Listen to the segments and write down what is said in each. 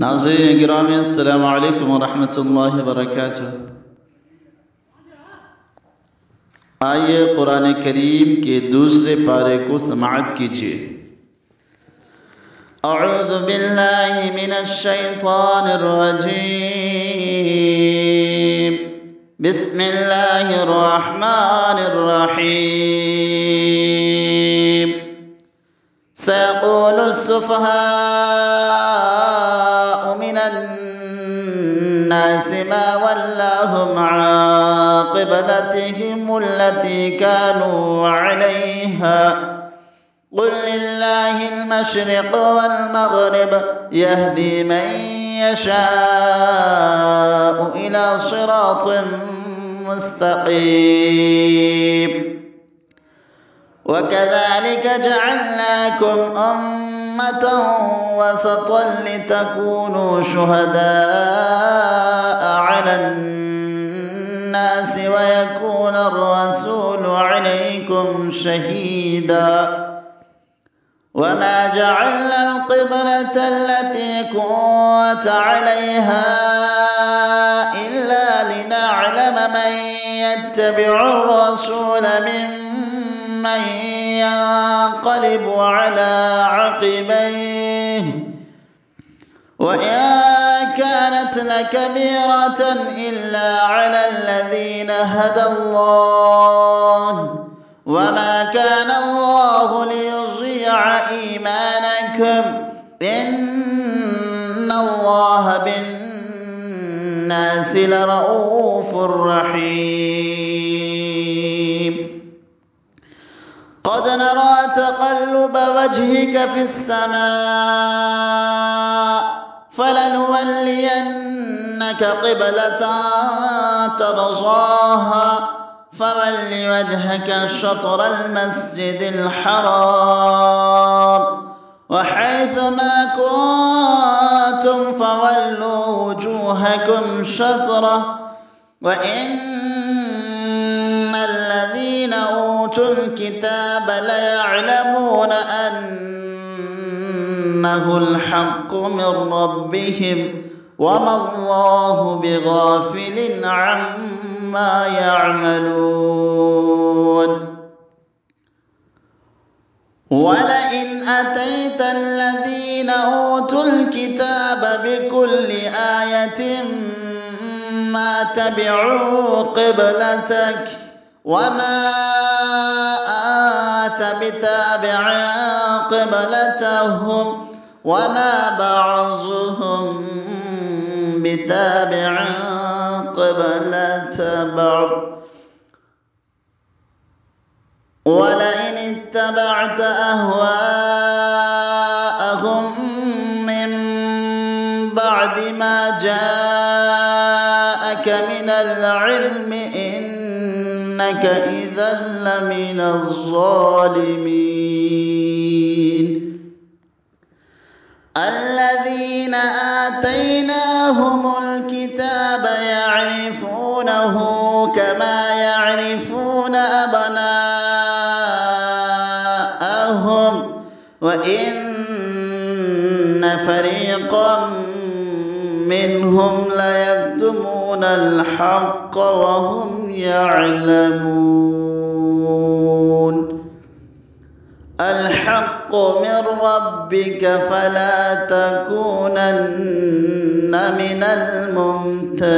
नाज़रीन गिरामी अस्सलामु अलैकुम वरहमतुल्लाहि वबरकातुह। आइए कुरान करीम के दूसरे पारे को समाअत कीजिए। अऊज़ु बिल्लाहि मिनश शैतानिर रजीम। बिस्मिल्लाहिर रहमानिर रहीम। सयक़ूलुस सुफ़हाअु मिनन नासि मा वल्लाहुम अन क़िबलतिहिमुल्लती कानू अलैहा क़ुल लिल्लाहिल मशरिक़ु वल मग़रिब यहदी मन यशाअु इला सिरातिन मुस्तक़ीम। वकज़ालिक जअलनाकुम उम्मतन वसतन लितकूनू शुहदाअ अलन नासि वयकूना अर्रसूलु अलैकुम शहीदा। वमा जअलना अलक़िबलत अल्लती कुनत अलैहा इल्ला लिनअलम मन यत्तबिउ अर्रसूल मिम्मन यन्क़लिबु अला अक़बैहि वइन कानत लकबीरत इल्ला अला الذين هدى الله وما كان الله ليضيع إيمانكم إن الله بالناس لرءوف رحيم. قد نرى تقلب وجهك في السماء فلنولينك قبلة ترضاها فول وجهك شطر المسجد الحرام وحيث ما كنتم فولوا وجوهكم شطره وإن الذين أوتوا الكتاب ليعلمون أنه الحق من ربهم وما الله بغافل عما يعملون. ولئن أتيت الذين أوتوا الكتاب بكل آية ما تبعوا قبلتك وما أنت بتابع قبلتهم وما بعضهم بتابع قبلة بعض. ولئن اتبعت أهواءهم من بعد ما جاءك من العلم إنك إذا لمن الظالمين. الذين آتيناهم الكتاب يعرفونه كما يعرفون أبناءهم وإن فريقا منهم ليكتمون الحق وهم يعلمون. الحق من ربك فلا تكونن من الممترين.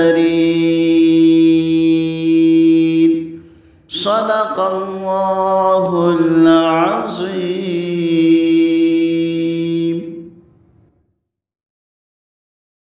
صدق الله العظيم.